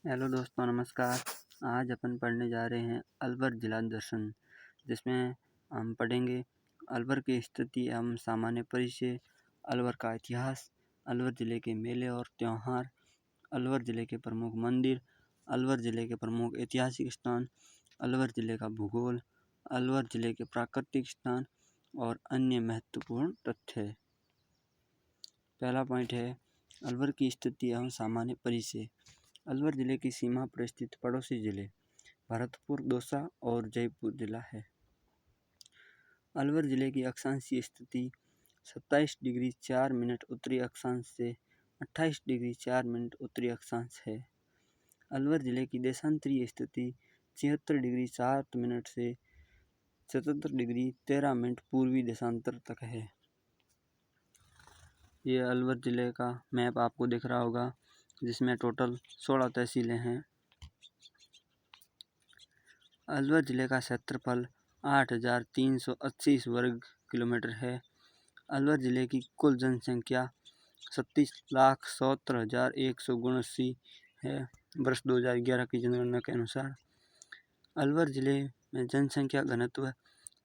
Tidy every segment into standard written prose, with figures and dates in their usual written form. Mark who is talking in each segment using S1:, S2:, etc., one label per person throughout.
S1: Hello दोस्तों, नमस्कार। आज अपन पढ़ने जा रहे हैं अलवर जिला दर्शन, जिसमें हम पढ़ेंगे अलवर की स्थिति एवं सामान्य परिचय, अलवर का इतिहास, अलवर जिले के मेले और त्यौहार, अलवर जिले के प्रमुख मंदिर, अलवर जिले के प्रमुख ऐतिहासिक स्थान, अलवर जिले का भूगोल, अलवर जिले के प्राकृतिक स्थान और अन्य महत्वपूर्ण तथ्य। पहला पॉइंट है अलवर की स्थिति एवं सामान्य परिचय। अलवर जिले की सीमा पर स्थित पड़ोसी जिले भरतपुर, दौसा और जयपुर जिला है। अलवर जिले की अक्षांशीय स्थिति 27 डिग्री 4 मिनट उत्तरी अक्षांश से 28 डिग्री 4 मिनट उत्तरी अक्षांश है। अलवर जिले की देशांतरीय स्थिति 76 डिग्री 7 मिनट से 77 डिग्री 13 मिनट पूर्वी देशांतर तक है। ये अलवर जिले का मैप आपको दिख रहा होगा, जिसमें टोटल 16 तहसीलें हैं। अलवर जिले का क्षेत्रफल 8,380 वर्ग किलोमीटर है। अलवर जिले की कुल जनसंख्या 37,70,179 है वर्ष 2011 की जनगणना के अनुसार। अलवर जिले में जनसंख्या घनत्व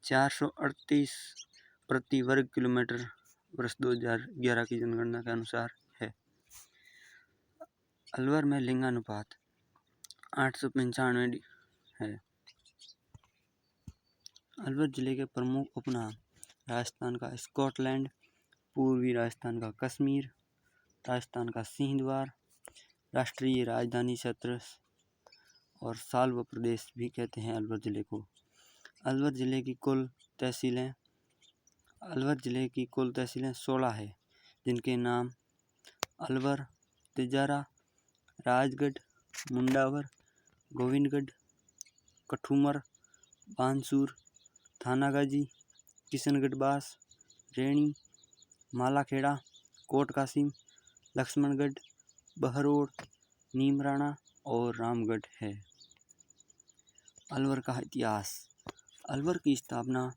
S1: 438 प्रति वर्ग किलोमीटर वर्ष 2011 की जनगणना के अनुसार है। अलवर में लिंगानुपात 895 है। अलवर जिले के प्रमुख उपनाम राजस्थान का स्कॉटलैंड, पूर्वी राजस्थान का कश्मीर, राजस्थान का सिंहद्वार, राष्ट्रीय राजधानी क्षेत्र और साल्व प्रदेश भी कहते हैं अलवर जिले को। अलवर जिले की कुल तहसीलें 16 है, जिनके नाम अलवर, तिजारा, राजगढ़, मुंडावर, गोविंदगढ़, कठूमर, बानसूर, थानागाजी, किशनगढ़ बास, रेणी, मालाखेड़ा, कोट कासिम, लक्ष्मणगढ़, बहरोड़, नीमराणा और रामगढ़ है। अलवर का इतिहास। अलवर की स्थापना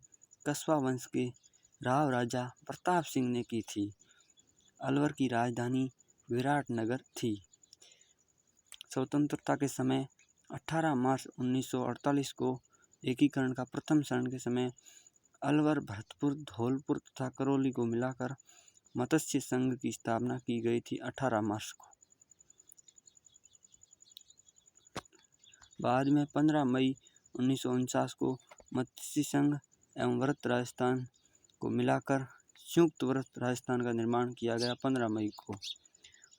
S1: कस्बा वंश के राव राजा प्रताप सिंह ने की थी। अलवर की राजधानी विराटनगर थी। स्वतंत्रता के समय 18 मार्च 1948 को एकीकरण का प्रथम चरण के समय अलवर, भरतपुर, धौलपुर तथा करौली को मिलाकर मत्स्य संघ की स्थापना की गई थी 18 मार्च को। बाद में 15 मई 1949 को मत्स्य संघ एवं व्रत राजस्थान को मिलाकर संयुक्त व्रत राजस्थान का निर्माण किया गया 15 मई को।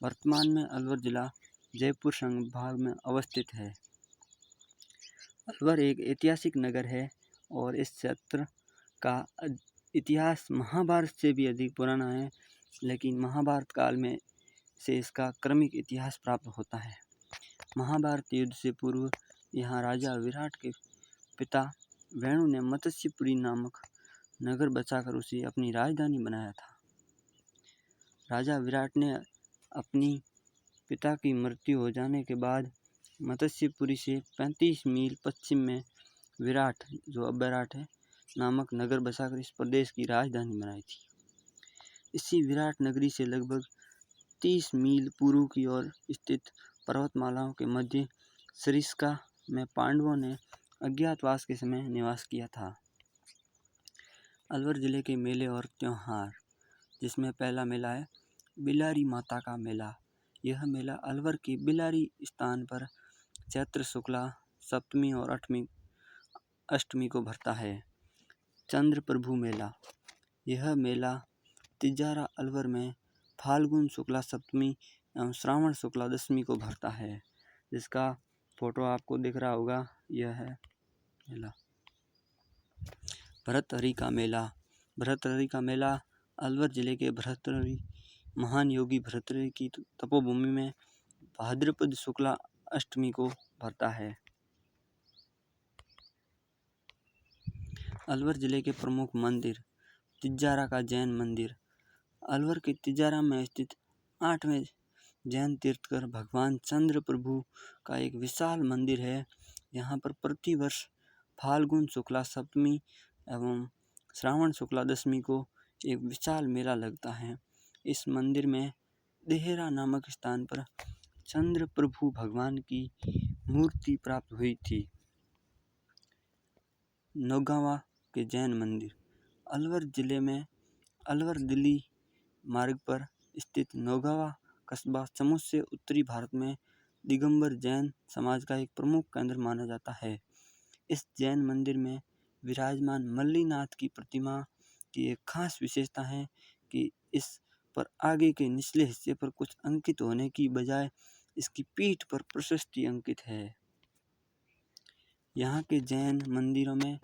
S1: वर्तमान में अलवर जिला जयपुर संभाग में अवस्थित है। अलवर एक ऐतिहासिक नगर है और इस क्षेत्र का इतिहास महाभारत से भी अधिक पुराना है, लेकिन महाभारत काल में से इसका क्रमिक इतिहास प्राप्त होता है। महाभारत युद्ध से पूर्व यहाँ राजा विराट के पिता वेणु ने मत्स्यपुरी नामक नगर बचाकर उसे अपनी राजधानी बनाया था। राजा विराट ने अपनी पिता की मृत्यु हो जाने के बाद मत्स्यपुरी से 35 मील पश्चिम में विराट, जो अब बैराट है, नामक नगर बसाकर इस प्रदेश की राजधानी बनाई थी। इसी विराट नगरी से लगभग 30 मील पूर्व की ओर स्थित पर्वतमालाओं के मध्य सरिस्का में पांडवों ने अज्ञातवास के समय निवास किया था। अलवर जिले के मेले और त्यौहार, जिसमें पहला मेला है बिलारी माता का मेला। यह मेला अलवर के बिलारी स्थान पर चैत्र शुक्ला सप्तमी और अष्टमी को भरता है। चंद्र प्रभु मेला। यह मेला तिजारा अलवर में फाल्गुन शुक्ला सप्तमी एवं श्रावण शुक्ला दशमी को भरता है, जिसका फोटो आपको दिख रहा होगा। यह है मेला। भरतहरि का मेला। भरतहरि का मेला अलवर जिले के भरतहरि, महान योगी भरतहरि की तपोभूमि में भाद्रपद शुक्ला अष्टमी को भरता है। अलवर जिले के प्रमुख मंदिर। तिजारा का जैन मंदिर। अलवर के तिजारा में स्थित 8वें जैन तीर्थकर भगवान चंद्र प्रभु का एक विशाल मंदिर है। यहाँ पर प्रतिवर्ष फाल्गुन शुक्ला सप्तमी एवं श्रावण शुक्ला दशमी को एक विशाल मेला लगता है। इस मंदिर में देहरा नामक स्थान पर चंद्र प्रभु भगवान की मूर्ति प्राप्त हुई थी। नौगांवा के जैन मंदिर। अलवर जिले में अलवर दिल्ली मार्ग पर स्थित नौगांवा कस्बा समुद्र से उत्तरी भारत में दिगंबर जैन समाज का एक प्रमुख केंद्र माना जाता है। इस जैन मंदिर में विराजमान मल्लीनाथ की प्रतिमा की एक खास विशेषता है कि इस पर आगे के निचले हिस्से पर कुछ अंकित होने की बजाय इसकी पीठ पर प्रशस्ति अंकित है। यहाँ के जैन मंदिरों में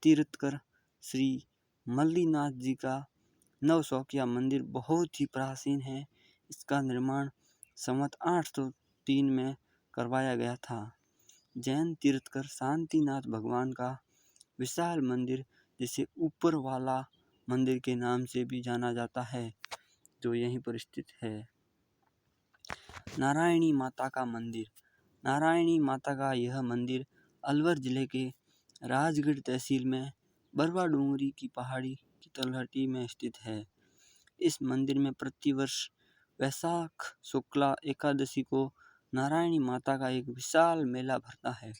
S1: तीर्थकर श्री मल्लीनाथ जी का नवशौकिया मंदिर बहुत ही प्राचीन है। इसका निर्माण संवत 803 में करवाया गया था। जैन तीर्थकर शांतिनाथ भगवान का विशाल मंदिर, जिसे ऊपर वाला मंदिर के नाम से भी जाना जाता है, जो यहीं पर स्थित है। नारायणी माता का मंदिर। नारायणी माता का यह मंदिर अलवर जिले के राजगढ़ तहसील में बरवा डूंगरी की पहाड़ी की तलहटी में स्थित है। इस मंदिर में प्रतिवर्ष वैशाख शुक्ला एकादशी को नारायणी माता का एक विशाल मेला भरता है।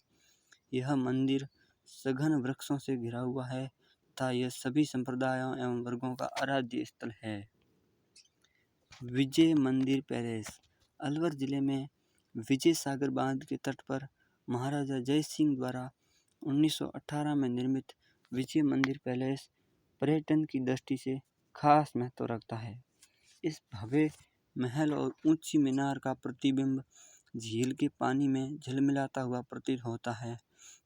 S1: यह मंदिर सघन वृक्षों से घिरा हुआ है तथा यह सभी संप्रदायों एवं वर्गों का आराध्य स्थल है। विजय मंदिर पैलेस। अलवर जिले में विजय सागर बांध के तट पर महाराजा जय सिंह द्वारा 1918 में निर्मित विजय मंदिर पैलेस पर्यटन की दृष्टि से खास महत्व रखता है। इस भव्य महल और ऊंची मीनार का प्रतिबिंब झील के पानी में झिलमिलाता हुआ प्रतीत होता है,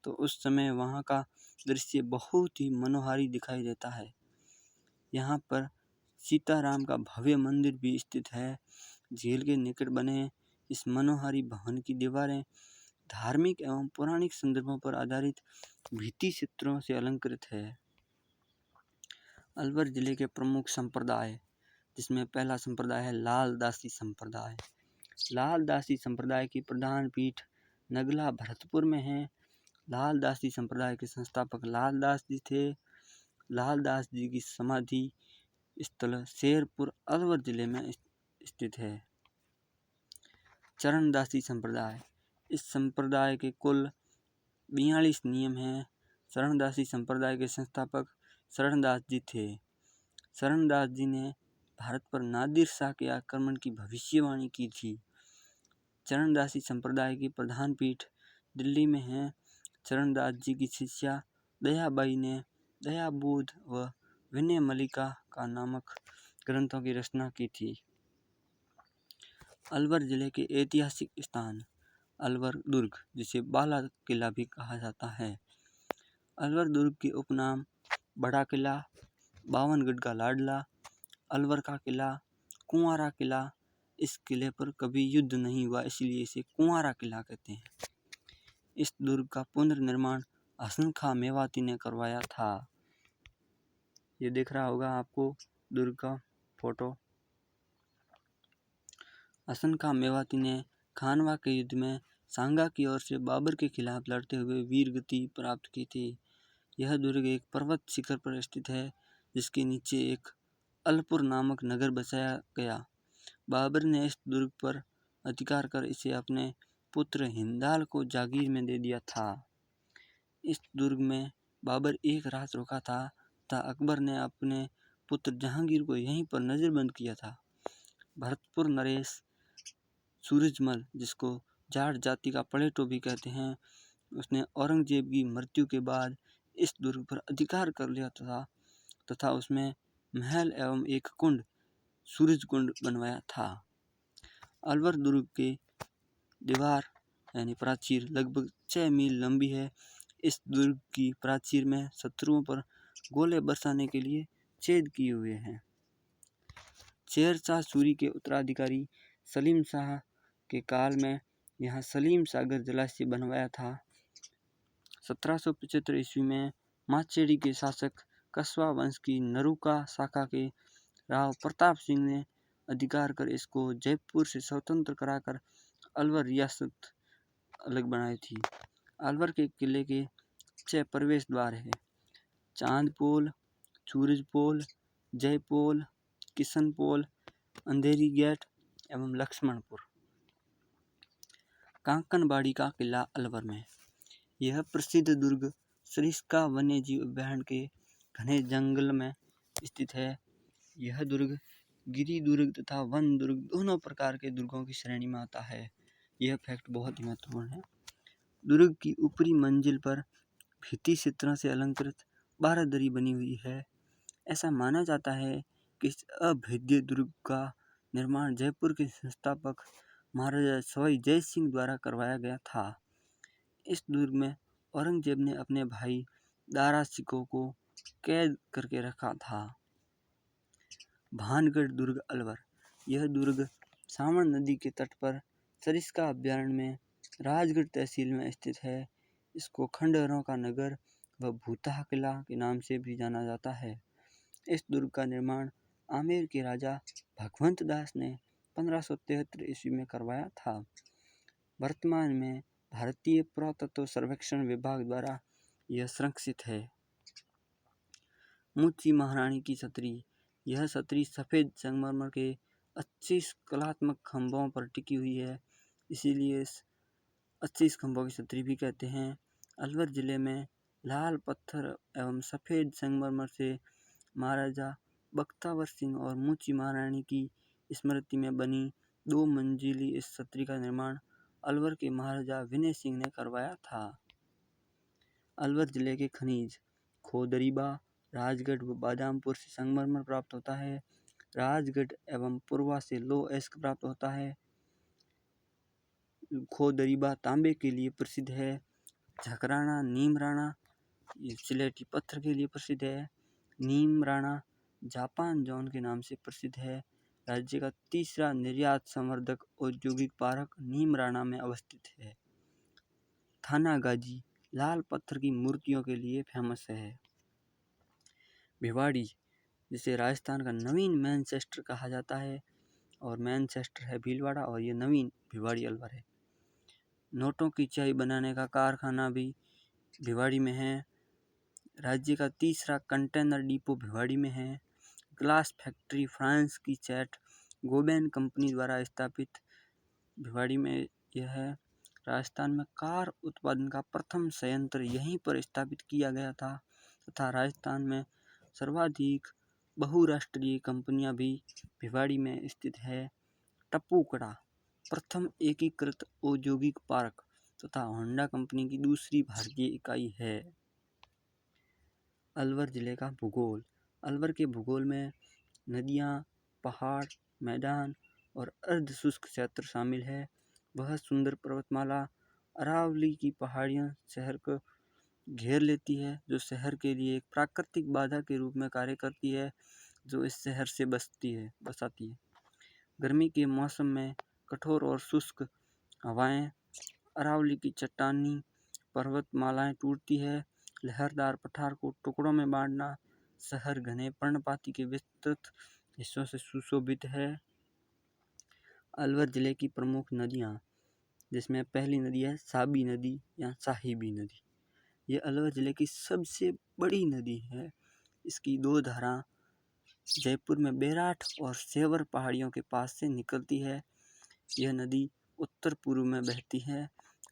S1: तो उस समय वहाँ का दृश्य बहुत ही मनोहारी दिखाई देता है। यहाँ पर सीताराम का भव्य मंदिर भी स्थित है। झील के निकट बने इस मनोहारी भवन की दीवारें धार्मिक एवं पौराणिक संदर्भों पर आधारित भित्ति चित्रों से अलंकृत है। अलवर जिले के प्रमुख संप्रदाय, जिसमें पहला संप्रदाय है लालदासी संप्रदाय। लालदासी संप्रदाय की प्रधान पीठ नगला भरतपुर में है। लालदासी संप्रदाय के संस्थापक लालदास जी थे। लालदास जी की समाधि स्थल शेरपुर अलवर जिले में स्थित है। चरणदासी संप्रदाय। इस संप्रदाय के कुल 42 नियम हैं। शरणदासी संप्रदाय के संस्थापक शरणदास जी थे। शरणदास जी ने भारत पर नादिर शाह के आक्रमण की भविष्यवाणी की थी। चरणदासी संप्रदाय की प्रधान पीठ दिल्ली में है। चरणदास जी की शिष्या दयाबाई ने दयाबोध व विनय मल्लिका का नामक ग्रंथों की रचना की थी। अलवर जिले के ऐतिहासिक स्थान। अलवर दुर्ग, जिसे बाला किला भी कहा जाता है। अलवर दुर्ग के उपनाम बड़ा किला, बावनगढ़ का लाडला, अलवर का किला, कुंवारा किला। इस किले पर कभी युद्ध नहीं हुआ, इसलिए इसे कुंवारा किला कहते हैं। इस दुर्ग का पुनर्निर्माण हसन खां मेवाती ने करवाया था। ये दिख रहा होगा आपको दुर्ग का फोटो। हसन खां मेवाती ने खानवा के युद्ध में सांगा की ओर से बाबर के खिलाफ लड़ते हुए वीरगति प्राप्त की थी। यह दुर्ग एक पर्वत शिखर पर स्थित है, जिसके नीचे एक अलपुर नामक नगर बसाया गया। बाबर ने इस दुर्ग पर अधिकार कर इसे अपने पुत्र हिंदाल को जागीर में दे दिया था। इस दुर्ग में बाबर एक रात रुका था तथा अकबर ने अपने पुत्र जहांगीर को यहीं पर नजरबंद किया था। भरतपुर नरेश सूरजमल, जिसको जाट जाति का पलेटो भी कहते हैं, उसने औरंगजेब की मृत्यु के बाद इस दुर्ग पर अधिकार कर लिया था तथा उसमें महल एवं एक कुंड, सूरज कुंड बनवाया था। अलवर दुर्ग के दीवार यानी प्राचीर लगभग 6 मील लंबी है। इस दुर्ग की प्राचीर में शत्रुओं पर गोले बरसाने के लिए छेद किए हुए हैं। शेरशाह सूरी के उत्तराधिकारी सलीम शाह के काल में यहाँ सलीम सागर जलाशय बनवाया था। 1775 ईस्वी में माचेड़ी के शासक कस्बा वंश की नरुका शाखा के राव प्रताप सिंह ने अधिकार कर इसको जयपुर से स्वतंत्र कराकर अलवर रियासत अलग बनाई थी। अलवर के किले के 6 प्रवेश द्वार है: चांदपोल, सूरजपोल, जयपोल, किशनपोल, अंधेरी गेट एवं लक्ष्मणपुर। कांकनबाड़ी का किला अलवर में। यह प्रसिद्ध दुर्ग सरिस्का वन्यजीव अभयारण्य के घने जंगल में स्थित है। यह दुर्ग गिरी दुर्ग तथा वन दुर्ग दोनों प्रकार के दुर्गों की श्रेणी में आता है। यह फैक्ट बहुत ही महत्वपूर्ण है। दुर्ग की ऊपरी मंजिल पर भित्ति चित्रों से अलंकृत 12 दरी बनी हुई है। ऐसा माना जाता है कि इस अभेद्य दुर्ग का निर्माण जयपुर के संस्थापक महाराजा सवाई जय सिंह द्वारा करवाया गया था। इस दुर्ग में औरंगजेब ने अपने भाई दारा सिकोह को कैद करके रखा था। भानगढ़ दुर्ग अलवर। यह दुर्ग सावन नदी के तट पर सरिस्का अभयारण्य में राजगढ़ तहसील में स्थित है। इसको खंडहरों का नगर व भूतहा किला के नाम से भी जाना जाता है। इस दुर्ग का निर्माण आमेर के राजा भगवंत दास ने 1573 ईस्वी में करवाया था। वर्तमान में भारतीय पुरातत्व सर्वेक्षण विभाग द्वारा यह संरक्षित है। मुची महारानी की छतरी। यह छतरी सफ़ेद संगमरमर के 25 कलात्मक खंभों पर टिकी हुई है, इसीलिए 25 खंभों की छतरी भी कहते हैं। अलवर जिले में लाल पत्थर एवं सफ़ेद संगमरमर से महाराजा बख्तावर सिंह और मुची महारानी की स्मृति में बनी 2 मंजिली इस छतरी का निर्माण अलवर के महाराजा विनय सिंह ने करवाया था। अलवर जिले के खनिज। खोदरीबा, राजगढ़ व बादामपुर से संगमरमर प्राप्त होता है। राजगढ़ एवं पुरवा से लौह अयस्क प्राप्त होता है। खोदरीबा तांबे के लिए प्रसिद्ध है। झकराना नीमराणा ये सिलेटी पत्थर के लिए प्रसिद्ध है। नीमराणा जापान जोन के नाम से प्रसिद्ध है। राज्य का तीसरा निर्यात संवर्धक औद्योगिक पार्क नीमराणा में अवस्थित है। थानागाजी लाल पत्थर की मूर्तियों के लिए फेमस है। भिवाड़ी जिसे राजस्थान का नवीन मैनचेस्टर कहा जाता है, और मैनचेस्टर है भीलवाड़ा और ये नवीन भिवाड़ी अलवर है। नोटों की स्याही बनाने का कारखाना भी भिवाड़ी में है। राज्य का तीसरा कंटेनर डिपो भिवाड़ी में है। ग्लास फैक्ट्री फ्रांस की चैट गोबेन कंपनी द्वारा स्थापित भिवाड़ी में यह है। राजस्थान में कार उत्पादन का प्रथम संयंत्र यहीं पर स्थापित किया गया था तथा राजस्थान में सर्वाधिक बहुराष्ट्रीय कंपनियां भी भिवाड़ी में स्थित है। टप्पूकड़ा प्रथम एकीकृत औद्योगिक पार्क तथा होंडा कंपनी की दूसरी भारतीय इकाई है। अलवर जिले का भूगोल। अलवर के भूगोल में नदियाँ, पहाड़, मैदान और अर्ध शुष्क क्षेत्र शामिल है। वह सुंदर पर्वतमाला अरावली की पहाड़ियाँ शहर को घेर लेती है, जो शहर के लिए एक प्राकृतिक बाधा के रूप में कार्य करती है, जो इस शहर से बसाती है। गर्मी के मौसम में कठोर और शुष्क हवाएं, अरावली की चट्टानी पर्वतमालाएं टूटती है। लहरदार पठार को टुकड़ों में बांटना शहर घने पर्णपाती के विस्तृत हिस्सों से सुशोभित है। अलवर जिले की प्रमुख नदियाँ, जिसमें पहली नदी है साबी नदी या साहिबी नदी। ये अलवर जिले की सबसे बड़ी नदी है। इसकी 2 धारा जयपुर में बैराठ और सेवर पहाड़ियों के पास से निकलती है। यह नदी उत्तर पूर्व में बहती है।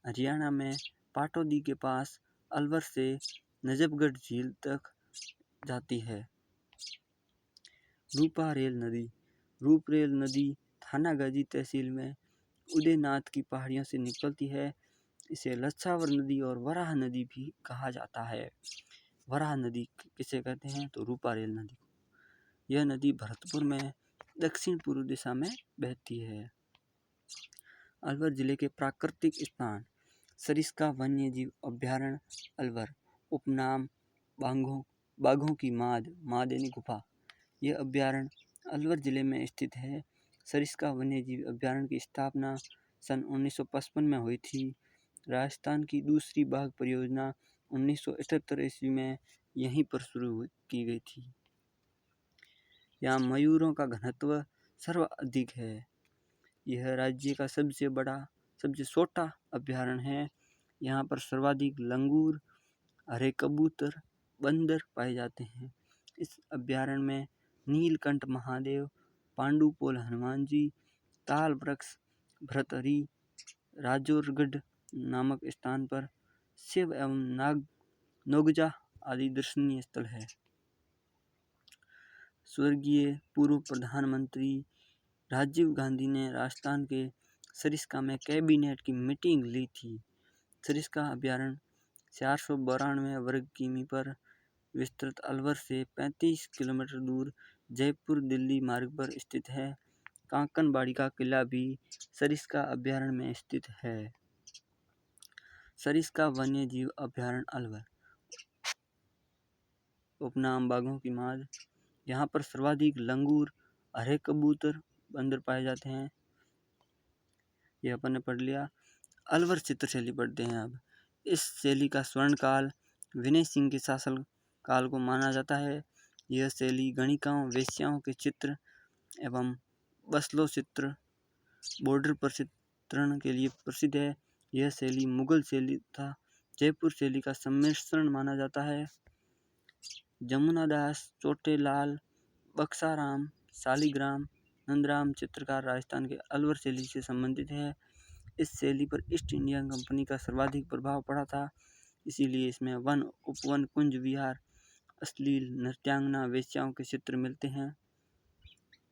S1: हरियाणा में पाटौदी के पास अलवर से नजफगढ़ झील तक जाती है। रूपारेल नदी। रूपरेल नदी थानागाजी तहसील में उदयनाथ की पहाड़ियों से निकलती है। इसे लच्छावर नदी और वराह नदी भी कहा जाता है। वराह नदी किसे कहते हैं तो रूपारेल नदी। यह नदी भरतपुर में दक्षिण पूर्व दिशा में बहती है। अलवर जिले के प्राकृतिक स्थान। सरिस्का वन्यजीव अभयारण्य अलवर। उपनाम बाघों की माद यानी गुफा। यह अभयारण्य अलवर जिले में स्थित है। सरिस्का वन्यजीव अभयारण्य की स्थापना सन 1955 में हुई थी। राजस्थान की दूसरी बाघ परियोजना 1978 ईस्वी में यहीं पर शुरू की गई थी। यहाँ मयूरों का घनत्व सर्वाधिक है। यह राज्य का सबसे छोटा अभयारण्य है। यहाँ पर सर्वाधिक लंगूर, हरे कबूतर, बंदर पाए जाते हैं। इस अभयारण्य में नीलकंठ महादेव, पांडुपोल हनुमान जी, ताल वृक्ष, भर्तहरि, राजौरगढ़ नामक स्थान पर शिव एवं नौगजा आदि दर्शनीय स्थल है। स्वर्गीय पूर्व प्रधानमंत्री राजीव गांधी ने राजस्थान के सरिस्का में कैबिनेट की मीटिंग ली थी। सरिस्का अभ्यारण्य 492 वर्ग किमी पर विस्तृत अलवर से 35 किलोमीटर दूर जयपुर दिल्ली मार्ग पर स्थित है। कांकनबाड़ी का किला भी सरिस्का अभ्यारण्य में स्थित है। सरिस्का वन्य जीव अभ्यारण्य अलवर। उपनाम बाघों की माद। यहाँ पर सर्वाधिक लंगूर, हरे कबूतर, बंदर पाए जाते हैं। ये अपन ने पढ़ लिया। अलवर चित्रशैली पढ़ते हैं अब। इस शैली का स्वर्ण काल विनय सिंह के शासन काल को माना जाता है। यह शैली गणिकाओं, वेश्याओं के चित्र एवं बसलो चित्र, बॉर्डर पर चित्रण के लिए प्रसिद्ध है। यह शैली मुगल शैली तथा जयपुर शैली का सम्मिश्रण माना जाता है। जमुनादास, चोटेलाल, बक्साराम, शालिग्राम, नंदराम चित्रकार राजस्थान के अलवर शैली से संबंधित है। इस शैली पर ईस्ट इंडिया कंपनी का सर्वाधिक प्रभाव पड़ा था, इसीलिए इसमें वन, उपवन, कुंज विहार, अश्लील नृत्यांगना, वेश्याओं के चित्र मिलते हैं।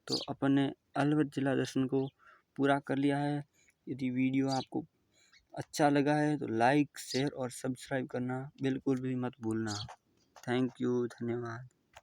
S1: तो अपन ने अलवर जिला दर्शन को पूरा कर लिया है। यदि वीडियो आपको अच्छा लगा है तो लाइक, शेयर और सब्सक्राइब करना बिल्कुल भी मत भूलना। थैंक यू, धन्यवाद।